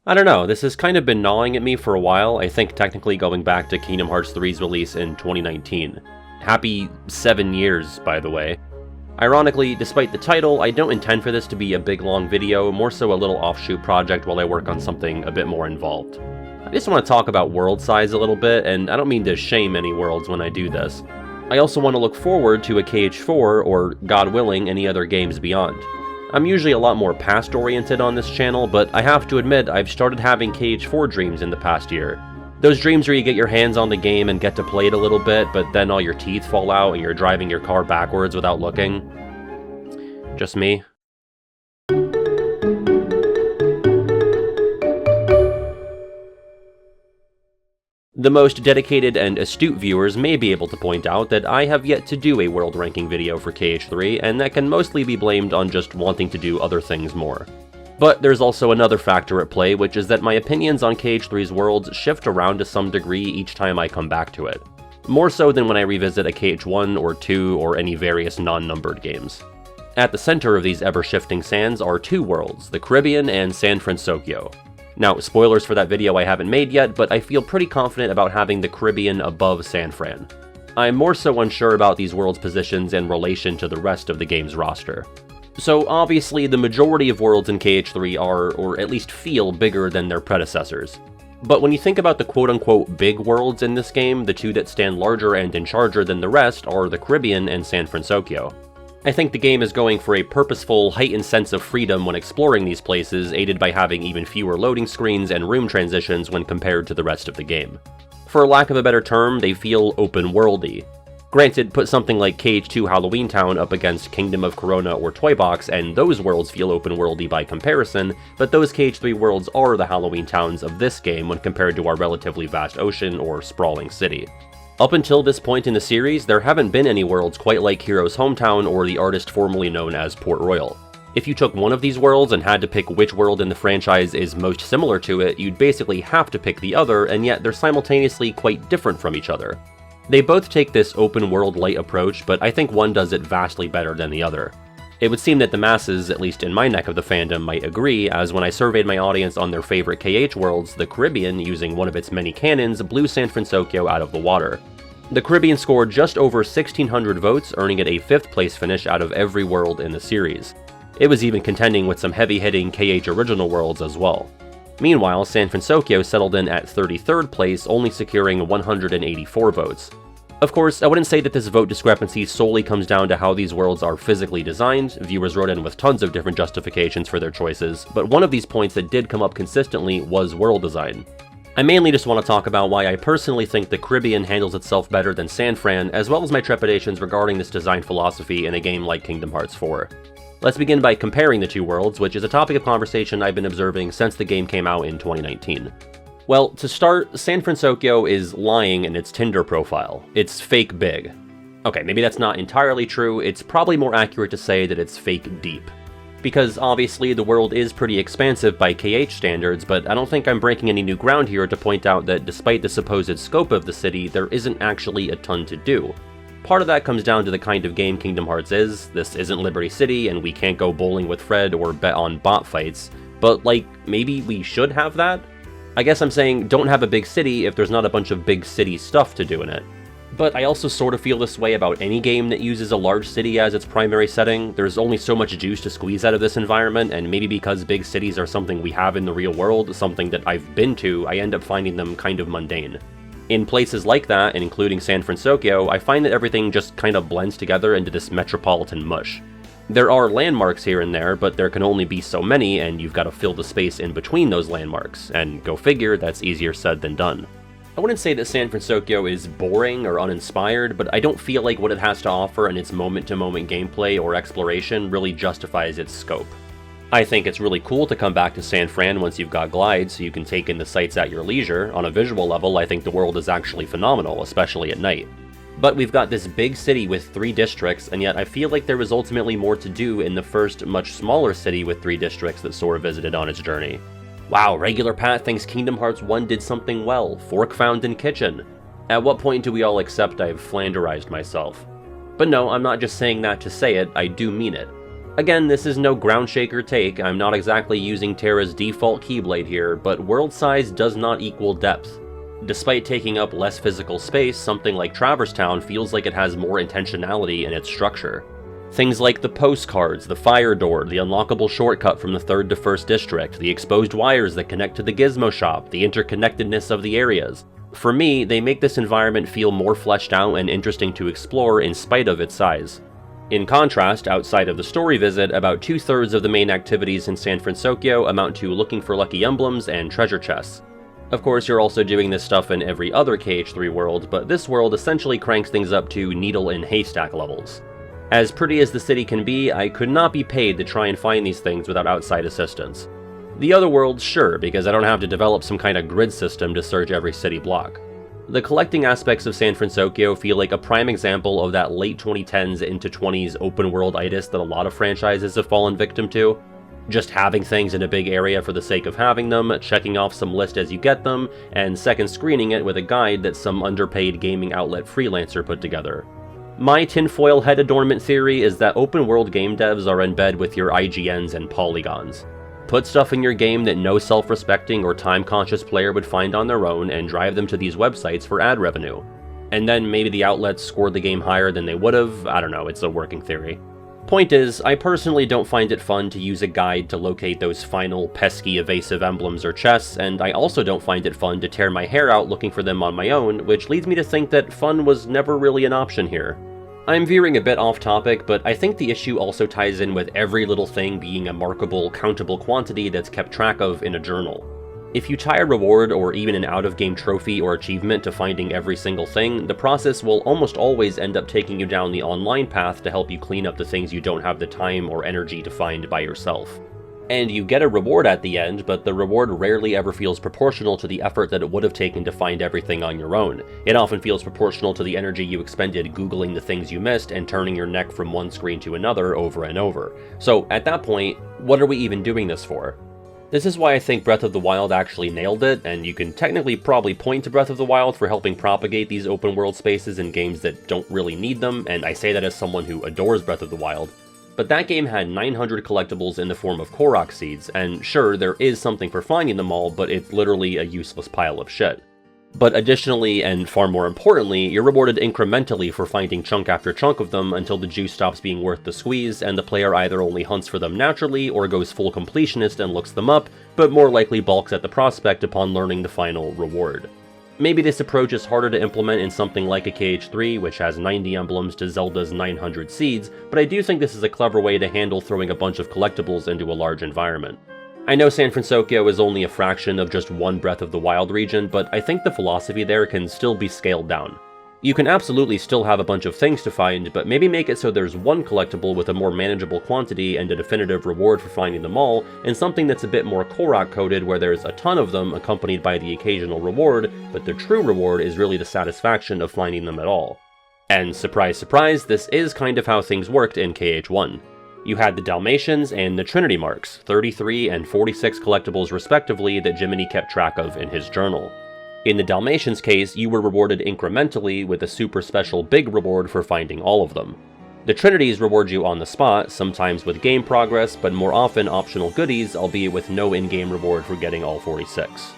I don't know, this has kind of been gnawing at me for a while, I think technically going back to Kingdom Hearts 3's release in 2019. Happy 7 years, by the way. Ironically, despite the title, I don't intend for this to be a big long video, more so a little offshoot project while I work on something a bit more involved. I just want to talk about world size a little bit, and I don't mean to shame any worlds when I do this. I also want to look forward to a KH4, or, God willing, any other games beyond. I'm usually a lot more past-oriented on this channel, but I have to admit I've started having KH4 dreams in the past year. Those dreams where you get your hands on the game and get to play it a little bit, but then all your teeth fall out and you're driving your car backwards without looking. Just me. The most dedicated and astute viewers may be able to point out that I have yet to do a world ranking video for KH3, and that can mostly be blamed on just wanting to do other things more. But there's also another factor at play, which is that my opinions on KH3's worlds shift around to some degree each time I come back to it. More so than when I revisit a KH1 or 2 or any various non-numbered games. At the center of these ever-shifting sands are two worlds, the Caribbean and San Francisco. Now, spoilers for that video I haven't made yet, but I feel pretty confident about having the Caribbean above San Fran. I'm more so unsure about these worlds' positions in relation to the rest of the game's roster. So obviously, the majority of worlds in KH3 are, or at least feel, bigger than their predecessors. But when you think about the quote-unquote big worlds in this game, the two that stand larger and in charger than the rest are the Caribbean and San Francisco. I think the game is going for a purposeful, heightened sense of freedom when exploring these places, aided by having even fewer loading screens and room transitions when compared to the rest of the game. For lack of a better term, they feel open-worldy. Granted, put something like KH2 Halloween Town up against Kingdom of Corona or Toy Box, and those worlds feel open-worldy by comparison, but those KH3 worlds are the Halloween Towns of this game when compared to our relatively vast ocean or sprawling city. Up until this point in the series, there haven't been any worlds quite like Hiro's hometown or the artist formerly known as Port Royal. If you took one of these worlds and had to pick which world in the franchise is most similar to it, you'd basically have to pick the other, and yet they're simultaneously quite different from each other. They both take this open-world light approach, but I think one does it vastly better than the other. It would seem that the masses, at least in my neck of the fandom, might agree, as when I surveyed my audience on their favorite KH worlds, the Caribbean, using one of its many cannons, blew San Francisco out of the water. The Caribbean scored just over 1,600 votes, earning it a 5th place finish out of every world in the series. It was even contending with some heavy-hitting KH original worlds as well. Meanwhile, San Francisco settled in at 33rd place, only securing 184 votes. Of course, I wouldn't say that this vote discrepancy solely comes down to how these worlds are physically designed. Viewers wrote in with tons of different justifications for their choices, but one of these points that did come up consistently was world design. I mainly just want to talk about why I personally think the Caribbean handles itself better than San Fran, as well as my trepidations regarding this design philosophy in a game like Kingdom Hearts 4. Let's begin by comparing the two worlds, which is a topic of conversation I've been observing since the game came out in 2019. Well, to start, San Francisco is lying in its Tinder profile. It's fake big. Okay, maybe that's not entirely true, it's probably more accurate to say that it's fake deep. Because obviously the world is pretty expansive by KH standards, but I don't think I'm breaking any new ground here to point out that despite the supposed scope of the city, there isn't actually a ton to do. Part of that comes down to the kind of game Kingdom Hearts is. This isn't Liberty City, and we can't go bowling with Fred or bet on bot fights, but like, maybe we should have that? I guess I'm saying don't have a big city if there's not a bunch of big city stuff to do in it. But I also sort of feel this way about any game that uses a large city as its primary setting. There's only so much juice to squeeze out of this environment, and maybe because big cities are something we have in the real world, something that I've been to, I end up finding them kind of mundane. In places like that, and including San Francisco, I find that everything just kind of blends together into this metropolitan mush. There are landmarks here and there, but there can only be so many, and you've got to fill the space in between those landmarks, and go figure, that's easier said than done. I wouldn't say that San Francisco is boring or uninspired, but I don't feel like what it has to offer in its moment-to-moment gameplay or exploration really justifies its scope. I think it's really cool to come back to San Fran once you've got glides so you can take in the sights at your leisure. On a visual level, I think the world is actually phenomenal, especially at night. But we've got this big city with 3 districts, and yet I feel like there was ultimately more to do in the first, much smaller city with 3 districts that Sora visited on its journey. Wow, Regular Pat thinks Kingdom Hearts 1 did something well. Fork found in kitchen. At what point do we all accept I've flanderized myself? But no, I'm not just saying that to say it, I do mean it. Again, this is no groundshaker take, I'm not exactly using Terra's default Keyblade here, but world size does not equal depth. Despite taking up less physical space, something like Traverse Town feels like it has more intentionality in its structure. Things like the postcards, the fire door, the unlockable shortcut from the 3rd to 1st district, the exposed wires that connect to the gizmo shop, the interconnectedness of the areas. For me, they make this environment feel more fleshed out and interesting to explore in spite of its size. In contrast, outside of the story visit, about 2/3 of the main activities in San Francisco amount to looking for lucky emblems and treasure chests. Of course, you're also doing this stuff in every other KH3 world, but this world essentially cranks things up to needle in haystack levels. As pretty as the city can be, I could not be paid to try and find these things without outside assistance. The other worlds, sure, because I don't have to develop some kind of grid system to search every city block. The collecting aspects of San Francisco feel like a prime example of that late 2010s into 20s open world-itis that a lot of franchises have fallen victim to. Just having things in a big area for the sake of having them, checking off some list as you get them, and second screening it with a guide that some underpaid gaming outlet freelancer put together. My tinfoil head adornment theory is that open world game devs are in bed with your IGNs and polygons. Put stuff in your game that no self-respecting or time-conscious player would find on their own and drive them to these websites for ad revenue. And then maybe the outlets scored the game higher than they would've, I don't know, it's a working theory. Point is, I personally don't find it fun to use a guide to locate those final, pesky, evasive emblems or chests, and I also don't find it fun to tear my hair out looking for them on my own, which leads me to think that fun was never really an option here. I'm veering a bit off topic, but I think the issue also ties in with every little thing being a markable, countable quantity that's kept track of in a journal. If you tie a reward or even an out-of-game trophy or achievement to finding every single thing, the process will almost always end up taking you down the online path to help you clean up the things you don't have the time or energy to find by yourself. And you get a reward at the end, but the reward rarely ever feels proportional to the effort that it would have taken to find everything on your own. It often feels proportional to the energy you expended googling the things you missed and turning your neck from one screen to another over and over. So at that point, what are we even doing this for? This is why I think Breath of the Wild actually nailed it, and you can technically probably point to Breath of the Wild for helping propagate these open world spaces in games that don't really need them, and I say that as someone who adores Breath of the Wild. But that game had 900 collectibles in the form of Korok seeds, and sure, there is something for finding them all, but it's literally a useless pile of shit. But additionally, and far more importantly, you're rewarded incrementally for finding chunk after chunk of them until the juice stops being worth the squeeze, and the player either only hunts for them naturally, or goes full completionist and looks them up, but more likely balks at the prospect upon learning the final reward. Maybe this approach is harder to implement in something like a KH3, which has 90 emblems to Zelda's 900 seeds, but I do think this is a clever way to handle throwing a bunch of collectibles into a large environment. I know San Francisco is only a fraction of just one Breath of the Wild region, but I think the philosophy there can still be scaled down. You can absolutely still have a bunch of things to find, but maybe make it so there's one collectible with a more manageable quantity and a definitive reward for finding them all, and something that's a bit more Korok coded where there's a ton of them accompanied by the occasional reward, but the true reward is really the satisfaction of finding them at all. And surprise surprise, this is kind of how things worked in KH1. You had the Dalmatians and the Trinity Marks, 33 and 46 collectibles respectively that Jiminy kept track of in his journal. In the Dalmatians case, you were rewarded incrementally with a super special big reward for finding all of them. The Trinities reward you on the spot, sometimes with game progress, but more often optional goodies, albeit with no in-game reward for getting all 46.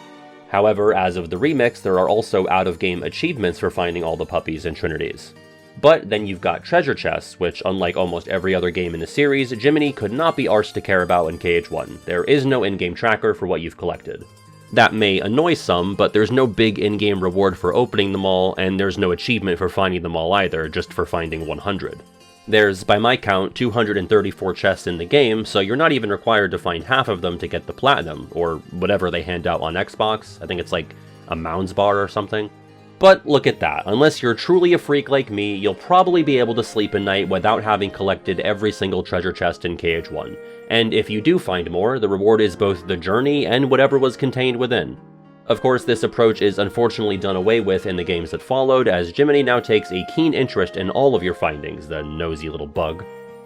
However, as of the remix, there are also out-of-game achievements for finding all the puppies and Trinities. But then you've got treasure chests, which unlike almost every other game in the series, Jiminy could not be arsed to care about in KH1. There is no in-game tracker for what you've collected. That may annoy some, but there's no big in-game reward for opening them all, and there's no achievement for finding them all either, just for finding 100. There's, by my count, 234 chests in the game, so you're not even required to find half of them to get the platinum, or whatever they hand out on Xbox. I think it's like a Mounds bar or something. But look at that, unless you're truly a freak like me, you'll probably be able to sleep at night without having collected every single treasure chest in KH1. And if you do find more, the reward is both the journey and whatever was contained within. Of course, this approach is unfortunately done away with in the games that followed, as Jiminy now takes a keen interest in all of your findings, the nosy little bug.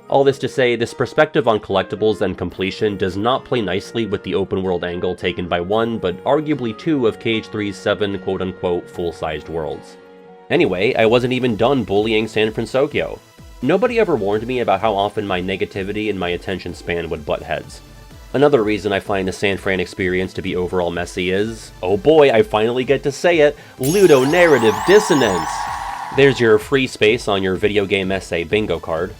All this to say, this perspective on collectibles and completion does not play nicely with the open world angle taken by one, but arguably two of KH3's 7 quote-unquote full-sized worlds. Anyway, I wasn't even done bullying San Francisco. Nobody ever warned me about how often my negativity and my attention span would butt heads. Another reason I find the San Fran experience to be overall messy is, oh boy, I finally get to say it, ludonarrative dissonance! There's your free space on your video game essay bingo card.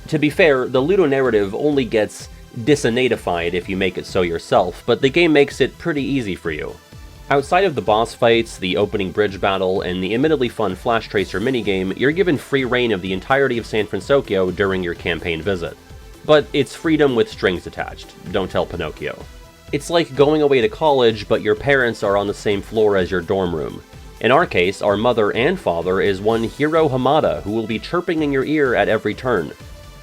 To be fair, the ludonarrative only gets dissonatified if you make it so yourself, but the game makes it pretty easy for you. Outside of the boss fights, the opening bridge battle, and the admittedly fun Flash Tracer minigame, you're given free reign of the entirety of San Francisco during your campaign visit. But it's freedom with strings attached, don't tell Pinocchio. It's like going away to college, but your parents are on the same floor as your dorm room. In our case, our mother and father is one Hiro Hamada, who will be chirping in your ear at every turn.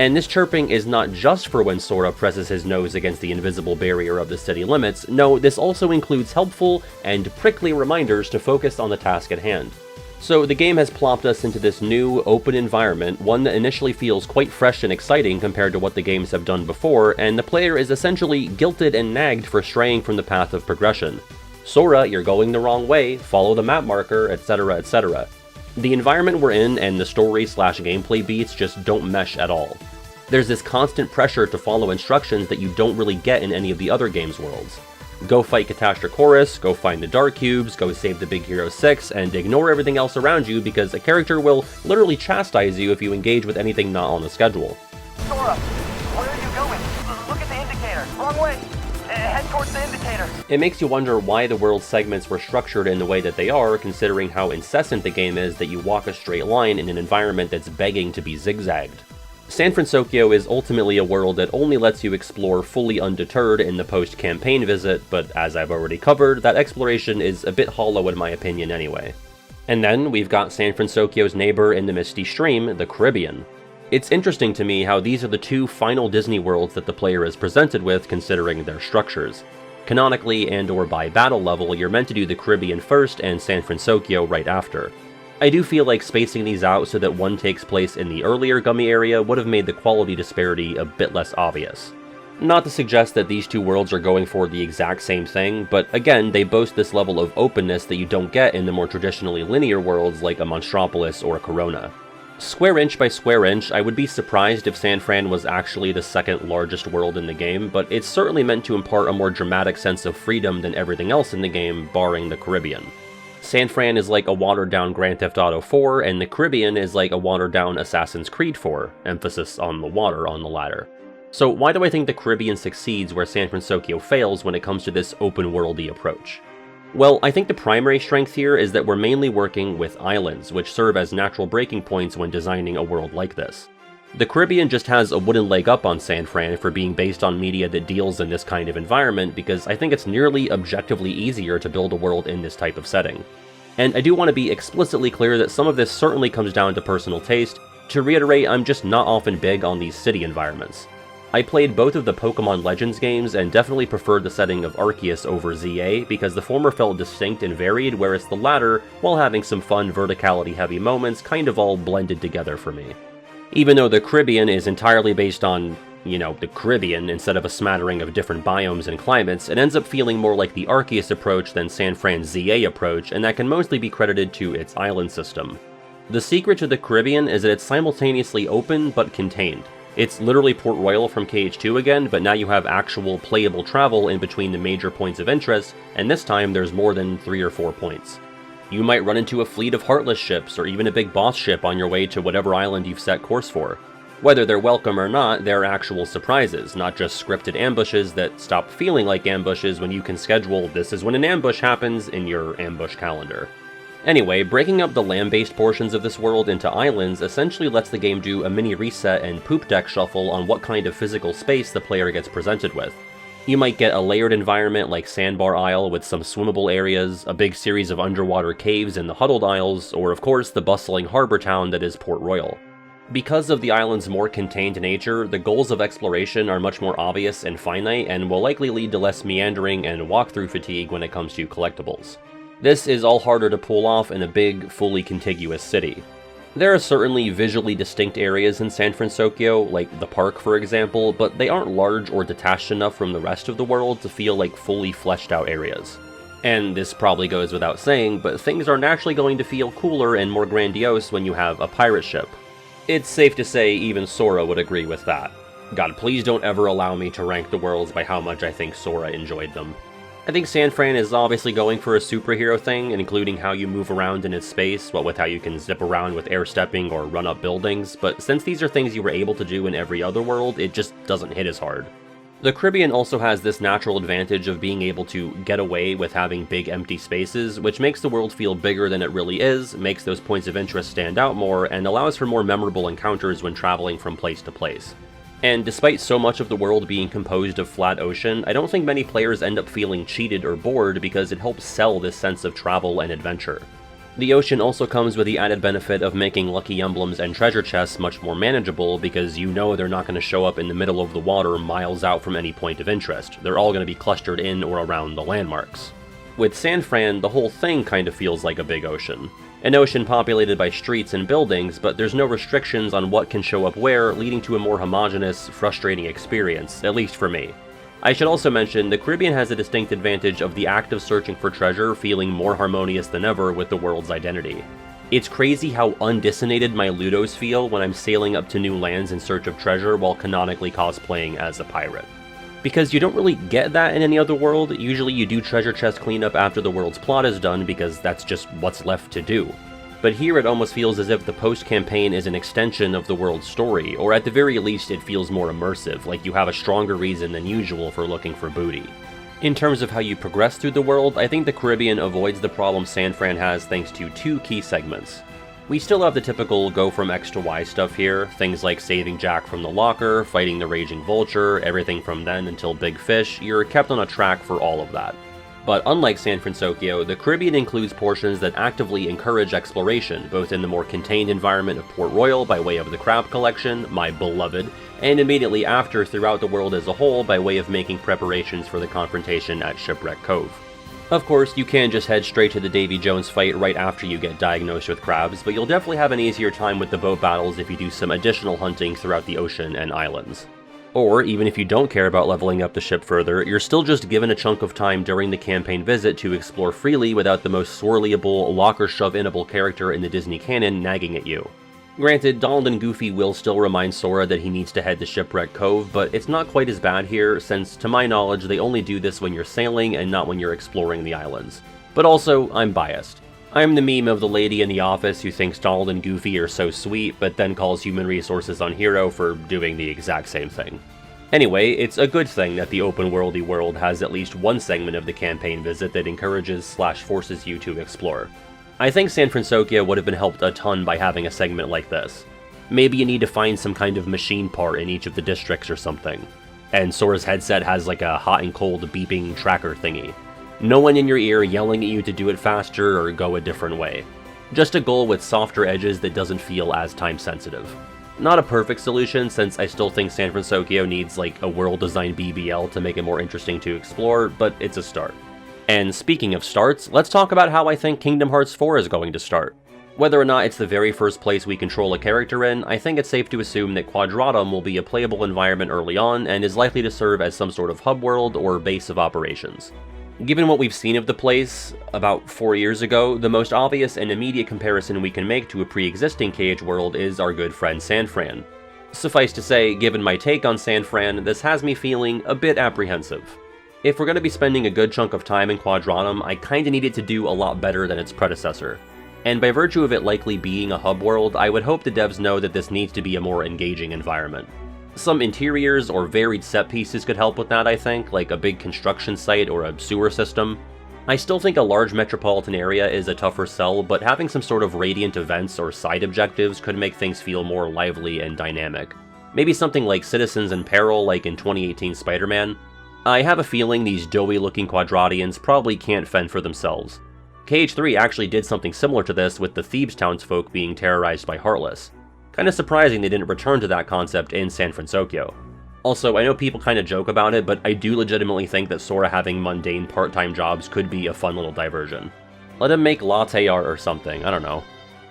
And this chirping is not just for when Sora presses his nose against the invisible barrier of the city limits, no, this also includes helpful and prickly reminders to focus on the task at hand. So the game has plopped us into this new, open environment, one that initially feels quite fresh and exciting compared to what the games have done before, and the player is essentially guilted and nagged for straying from the path of progression. Sora, you're going the wrong way, follow the map marker, etc, etc. The environment we're in and the story/gameplay beats just don't mesh at all. There's this constant pressure to follow instructions that you don't really get in any of the other games' worlds. Go fight Catastrochorus, go find the Dark Cubes, go save the Big Hero 6, and ignore everything else around you because a character will literally chastise you if you engage with anything not on the schedule. Sora, where are you going? Look at the indicator. Wrong way. Head towards the indicator. It makes you wonder why the world segments were structured in the way that they are, considering how incessant the game is that you walk a straight line in an environment that's begging to be zigzagged. San Francisco is ultimately a world that only lets you explore fully undeterred in the post-campaign visit, but as I've already covered, that exploration is a bit hollow in my opinion anyway. And then we've got San Francisco's neighbor in the misty stream, the Caribbean. It's interesting to me how these are the two final Disney worlds that the player is presented with considering their structures. Canonically and/or by battle level, you're meant to do the Caribbean first and San Francisco right after. I do feel like spacing these out so that one takes place in the earlier Gummy area would have made the quality disparity a bit less obvious. Not to suggest that these two worlds are going for the exact same thing, but again, they boast this level of openness that you don't get in the more traditionally linear worlds like a Monstropolis or a Corona. Square inch by square inch, I would be surprised if San Fran was actually the second largest world in the game, but it's certainly meant to impart a more dramatic sense of freedom than everything else in the game, barring the Caribbean. San Fran is like a watered-down Grand Theft Auto 4, and the Caribbean is like a watered-down Assassin's Creed 4, emphasis on the water on the latter. So why do I think the Caribbean succeeds where San Francisco fails when it comes to this open-worldy approach? Well, I think the primary strength here is that we're mainly working with islands, which serve as natural breaking points when designing a world like this. The Caribbean just has a wooden leg up on San Fran for being based on media that deals in this kind of environment, because I think it's nearly objectively easier to build a world in this type of setting. And I do want to be explicitly clear that some of this certainly comes down to personal taste. To reiterate, I'm just not often big on these city environments. I played both of the Pokemon Legends games and definitely preferred the setting of Arceus over ZA because the former felt distinct and varied, whereas the latter, while having some fun verticality-heavy moments, kind of all blended together for me. Even though the Caribbean is entirely based on, the Caribbean instead of a smattering of different biomes and climates, it ends up feeling more like the Arceus approach than San Fran's ZA approach, and that can mostly be credited to its island system. The secret to the Caribbean is that it's simultaneously open but contained. It's literally Port Royal from KH2 again, but now you have actual playable travel in between the major points of interest, and this time there's more than 3 or 4 points. You might run into a fleet of Heartless ships, or even a big boss ship on your way to whatever island you've set course for. Whether they're welcome or not, they're actual surprises, not just scripted ambushes that stop feeling like ambushes when you can schedule "this is when an ambush happens" in your ambush calendar. Anyway, breaking up the land-based portions of this world into islands essentially lets the game do a mini reset and poop deck shuffle on what kind of physical space the player gets presented with. You might get a layered environment like Sandbar Isle with some swimmable areas, a big series of underwater caves in the Huddled Isles, or of course the bustling harbor town that is Port Royal. Because of the island's more contained nature, the goals of exploration are much more obvious and finite, and will likely lead to less meandering and walkthrough fatigue when it comes to collectibles. This is all harder to pull off in a big, fully contiguous city. There are certainly visually distinct areas in San Francisco, like the park for example, but they aren't large or detached enough from the rest of the world to feel like fully fleshed out areas. And this probably goes without saying, but things are naturally going to feel cooler and more grandiose when you have a pirate ship. It's safe to say even Sora would agree with that. God, please don't ever allow me to rank the worlds by how much I think Sora enjoyed them. I think San Fran is obviously going for a superhero thing, including how you move around in its space, what with how you can zip around with air stepping or run up buildings, but since these are things you were able to do in every other world, it just doesn't hit as hard. The Caribbean also has this natural advantage of being able to get away with having big empty spaces, which makes the world feel bigger than it really is, makes those points of interest stand out more, and allows for more memorable encounters when traveling from place to place. And despite so much of the world being composed of flat ocean, I don't think many players end up feeling cheated or bored because it helps sell this sense of travel and adventure. The ocean also comes with the added benefit of making lucky emblems and treasure chests much more manageable because you know they're not going to show up in the middle of the water miles out from any point of interest. They're all going to be clustered in or around the landmarks. With San Fran, the whole thing kind of feels like a big ocean. An ocean populated by streets and buildings, but there's no restrictions on what can show up where, leading to a more homogeneous, frustrating experience, at least for me. I should also mention, the Caribbean has a distinct advantage of the act of searching for treasure feeling more harmonious than ever with the world's identity. It's crazy how undissonant my Ludos feel when I'm sailing up to new lands in search of treasure while canonically cosplaying as a pirate. Because you don't really get that in any other world. Usually you do treasure chest cleanup after the world's plot is done because that's just what's left to do. But here it almost feels as if the post-campaign is an extension of the world's story, or at the very least it feels more immersive, like you have a stronger reason than usual for looking for booty. In terms of how you progress through the world, I think the Caribbean avoids the problem San Fran has thanks to two key segments. We still have the typical go from X to Y stuff here, things like saving Jack from the locker, fighting the raging vulture, everything from then until Big Fish. You're kept on a track for all of that. But unlike San Francisco, the Caribbean includes portions that actively encourage exploration, both in the more contained environment of Port Royal by way of the Crab Collection, my beloved, and immediately after throughout the world as a whole by way of making preparations for the confrontation at Shipwreck Cove. Of course, you can just head straight to the Davy Jones fight right after you get diagnosed with crabs, but you'll definitely have an easier time with the boat battles if you do some additional hunting throughout the ocean and islands. Or, even if you don't care about leveling up the ship further, you're still just given a chunk of time during the campaign visit to explore freely without the most swirlyable, locker-shove-inable character in the Disney canon nagging at you. Granted, Donald and Goofy will still remind Sora that he needs to head to Shipwreck Cove, but it's not quite as bad here, since, to my knowledge, they only do this when you're sailing and not when you're exploring the islands. But also, I'm biased. I'm the meme of the lady in the office who thinks Donald and Goofy are so sweet, but then calls Human Resources on Hero for doing the exact same thing. Anyway, it's a good thing that the open-worldy world has at least one segment of the campaign visit that encourages/forces you to explore. I think San Francisco would have been helped a ton by having a segment like this. Maybe you need to find some kind of machine part in each of the districts or something. And Sora's headset has like a hot and cold beeping tracker thingy. No one in your ear yelling at you to do it faster or go a different way. Just a goal with softer edges that doesn't feel as time sensitive. Not a perfect solution, since I still think San Francisco needs like a world design BBL to make it more interesting to explore, but it's a start. And speaking of starts, let's talk about how I think Kingdom Hearts 4 is going to start. Whether or not it's the very first place we control a character in, I think it's safe to assume that Quadratum will be a playable environment early on and is likely to serve as some sort of hub world or base of operations. Given what we've seen of the place about 4 years ago, the most obvious and immediate comparison we can make to a pre-existing Cage world is our good friend San Fran. Suffice to say, given my take on San Fran, this has me feeling a bit apprehensive. If we're going to be spending a good chunk of time in Quadratum, I kinda need it to do a lot better than its predecessor. And by virtue of it likely being a hub world, I would hope the devs know that this needs to be a more engaging environment. Some interiors or varied set pieces could help with that, I think, like a big construction site or a sewer system. I still think a large metropolitan area is a tougher sell, but having some sort of radiant events or side objectives could make things feel more lively and dynamic. Maybe something like Citizens in Peril like in 2018 Spider-Man. I have a feeling these doughy-looking Quadratians probably can't fend for themselves. KH3 actually did something similar to this with the Thebes townsfolk being terrorized by Heartless. Kinda surprising they didn't return to that concept in San Francisco. Also, I know people kinda joke about it, but I do legitimately think that Sora having mundane part-time jobs could be a fun little diversion. Let him make latte art or something, I don't know.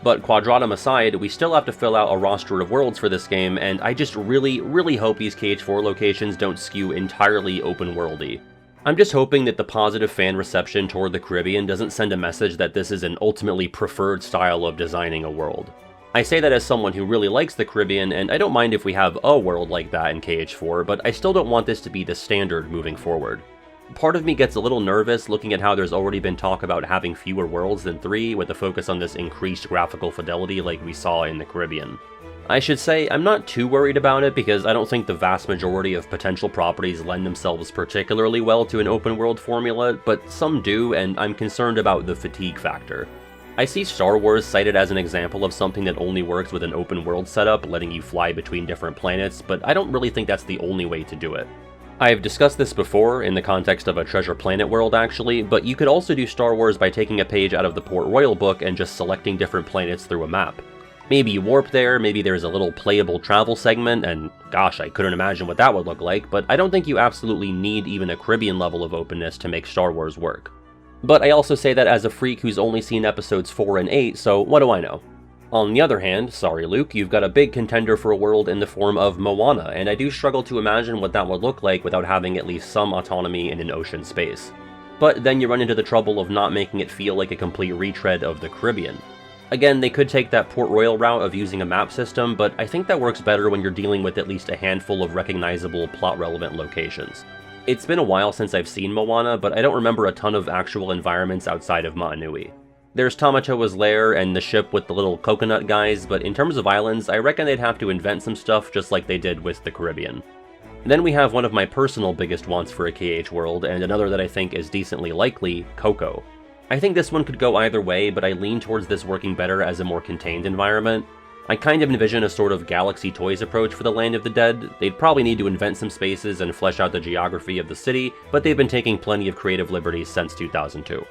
But Quadratum aside, we still have to fill out a roster of worlds for this game, and I just really hope these KH4 locations don't skew entirely open-worldy. I'm just hoping that the positive fan reception toward the Caribbean doesn't send a message that this is an ultimately preferred style of designing a world. I say that as someone who really likes the Caribbean, and I don't mind if we have a world like that in KH4, but I still don't want this to be the standard moving forward. Part of me gets a little nervous looking at how there's already been talk about having fewer worlds than 3, with a focus on this increased graphical fidelity like we saw in the Caribbean. I should say, I'm not too worried about it because I don't think the vast majority of potential properties lend themselves particularly well to an open world formula, but some do, and I'm concerned about the fatigue factor. I see Star Wars cited as an example of something that only works with an open world setup, letting you fly between different planets, but I don't really think that's the only way to do it. I've discussed this before, in the context of a Treasure Planet world actually, but you could also do Star Wars by taking a page out of the Port Royal book and just selecting different planets through a map. Maybe you warp there, maybe there's a little playable travel segment, and gosh, I couldn't imagine what that would look like, but I don't think you absolutely need even a Caribbean level of openness to make Star Wars work. But I also say that as a freak who's only seen episodes 4 and 8, so what do I know? On the other hand, sorry Luke, you've got a big contender for a world in the form of Moana, and I do struggle to imagine what that would look like without having at least some autonomy in an ocean space. But then you run into the trouble of not making it feel like a complete retread of the Caribbean. Again, they could take that Port Royal route of using a map system, but I think that works better when you're dealing with at least a handful of recognizable plot-relevant locations. It's been a while since I've seen Moana, but I don't remember a ton of actual environments outside of Ma'anui. There's Tamatoa's lair and the ship with the little coconut guys, but in terms of islands, I reckon they'd have to invent some stuff just like they did with the Caribbean. Then we have one of my personal biggest wants for a KH world, and another that I think is decently likely, Coco. I think this one could go either way, but I lean towards this working better as a more contained environment. I kind of envision a sort of Galaxy Toys approach for the Land of the Dead. They'd probably need to invent some spaces and flesh out the geography of the city, but they've been taking plenty of creative liberties since 2002.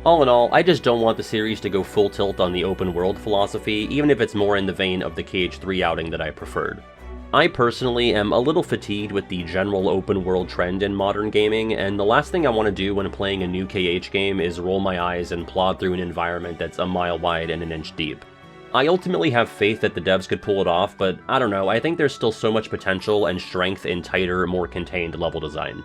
All in all, I just don't want the series to go full tilt on the open world philosophy, even if it's more in the vein of the KH3 outing that I preferred. I personally am a little fatigued with the general open world trend in modern gaming, and the last thing I want to do when playing a new KH game is roll my eyes and plod through an environment that's a mile wide and an inch deep. I ultimately have faith that the devs could pull it off, but I don't know, I think there's still so much potential and strength in tighter, more contained level design.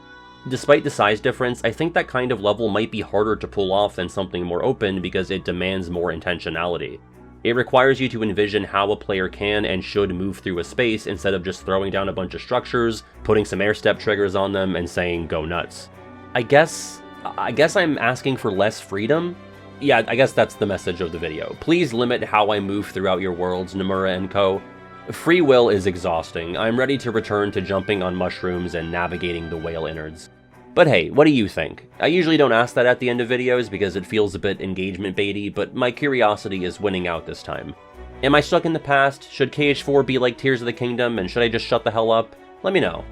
Despite the size difference, I think that kind of level might be harder to pull off than something more open because it demands more intentionality. It requires you to envision how a player can and should move through a space instead of just throwing down a bunch of structures, putting some air step triggers on them, and saying go nuts. I guess I'm asking for less freedom? Yeah, I guess that's the message of the video. Please limit how I move throughout your worlds, Nomura and co. Free will is exhausting. I'm ready to return to jumping on mushrooms and navigating the whale innards. But hey, what do you think? I usually don't ask that at the end of videos because it feels a bit engagement baity, but my curiosity is winning out this time. Am I stuck in the past? Should KH4 be like Tears of the Kingdom, and should I just shut the hell up? Let me know.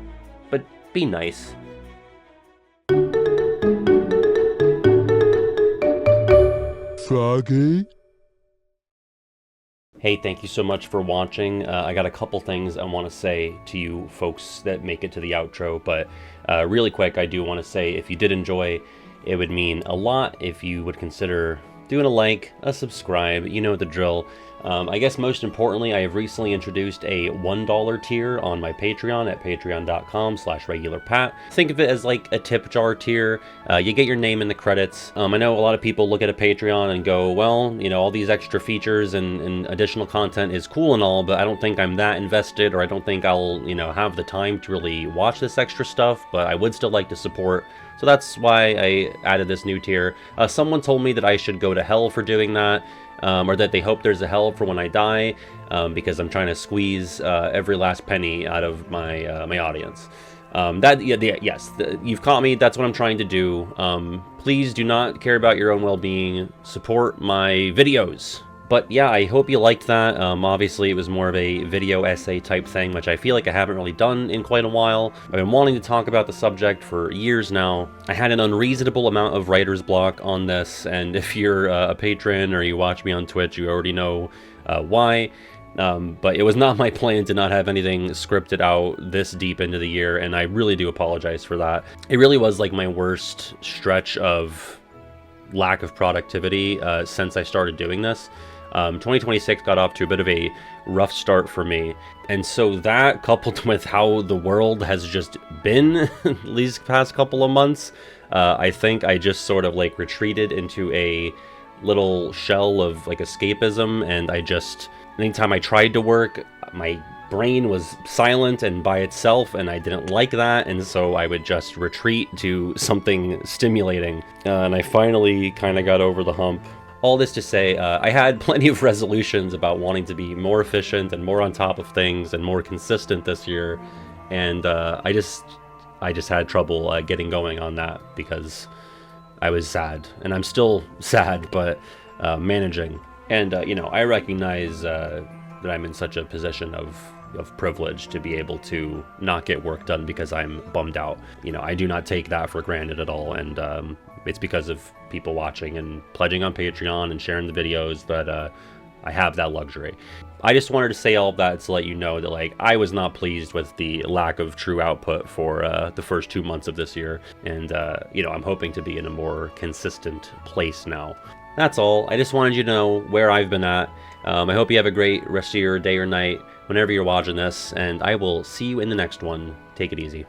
But be nice. Froggy? Hey, thank you so much for watching. I got a couple things I want to say to you folks that make it to the outro, but really quick, I do want to say if you did enjoy, it would mean a lot if you would consider doing a like, a subscribe, you know the drill. I guess most importantly, I have recently introduced a $1 tier on my Patreon at patreon.com/regularpat. Think of it as like a tip jar tier. You get your name in the credits. I know a lot of people look at a Patreon and go, well, you know, all these extra features and additional content is cool and all, but I don't think I'm that invested, or I don't think I'll, you know, have the time to really watch this extra stuff, but I would still like to support. So that's why I added this new tier. Someone told me that I should go to hell for doing that. Or that they hope there's a hell for when I die, because I'm trying to squeeze every last penny out of my my audience. Yes, you've caught me. That's what I'm trying to do. Please do not care about your own well-being. Support my videos. But yeah, I hope you liked that. Obviously, it was more of a video essay type thing, which I feel like I haven't really done in quite a while. I've been wanting to talk about the subject for years now. I had an unreasonable amount of writer's block on this, and if you're a patron or you watch me on Twitch, you already know why. But it was not my plan to not have anything scripted out this deep into the year, and I really do apologize for that. It really was like my worst stretch of lack of productivity since I started doing this. 2026 got off to a bit of a rough start for me, and so that, coupled with how the world has just been these past couple of months, I think I just sort of like retreated into a little shell of like escapism, and I just Anytime I tried to work, my brain was silent and by itself, and I didn't like that, and so I would just retreat to something stimulating. And I finally kind of got over the hump. All this to say, I had plenty of resolutions about wanting to be more efficient and more on top of things and more consistent this year, and I just had trouble getting going on that because I was sad, and I'm still sad, but managing. And I recognize that I'm in such a position of privilege to be able to not get work done because I'm bummed out. I do not take that for granted at all, and it's because of people watching and pledging on Patreon and sharing the videos that I have that luxury. I just wanted to say all of that to let you know that, like, I was not pleased with the lack of true output for the first 2 months of this year, and I'm hoping to be in a more consistent place now. That's all. I just wanted you to know where I've been at. I hope you have a great rest of your day or night whenever you're watching this, and I will see you in the next one. Take it easy.